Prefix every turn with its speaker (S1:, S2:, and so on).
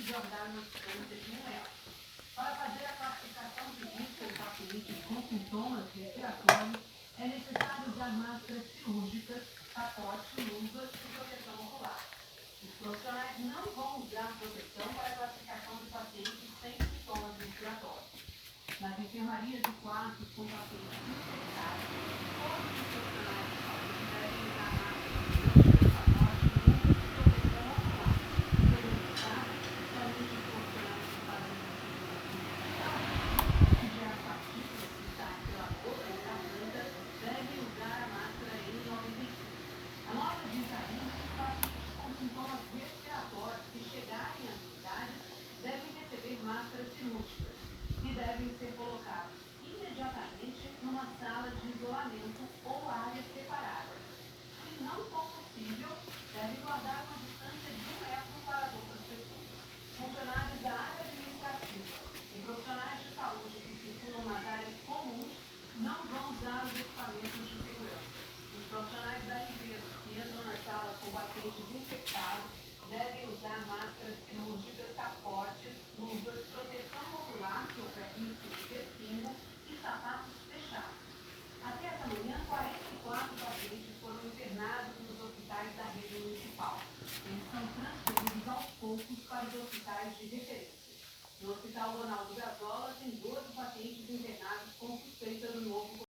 S1: de organos de 1 real. Para fazer a classificação de risco em pacientes com sintomas respiratórios, é necessário usar máscaras cirúrgicas, capote, luvas e proteção ocular. Os profissionais não vão usar proteção para a classificação de pacientes sem sintomas respiratórios. Nas enfermarias de quartos com pacientes infectados, todos os profissionais de saúde devem usar máscaras cirúrgicas, capote, luvas e proteção ocular. Somente os profissionais que fazem atividade infectada, onde há partículas que saem pela boca e garganta, devem usar a máscara N95. A nota diz ainda que os pacientes com sintomas respiratórios que chegarem às unidades devem receber máscaras cirúrgicas e devem ser colocados imediatamente numa sala de isolamento ou área separada. Se não for possível, deve guardar uma distância de 1 metro para as outras pessoas. Funcionários da área administrativa e profissionais de saúde que circulam nas áreas comuns não vão usar os equipamentos de segurança. Os profissionais da limpeza que entram nas salas com pacientes infectados devem usar máscaras cirúrgicas, capotes, luvas, proteção ocular, que oferece risco de respingo, e sapatos fechados. Até essa manhã, 44 pacientes foram internados nos hospitais da rede municipal. Eles são transferidos aos poucos para os hospitais de referência. No Hospital Ronaldo Gazola, tem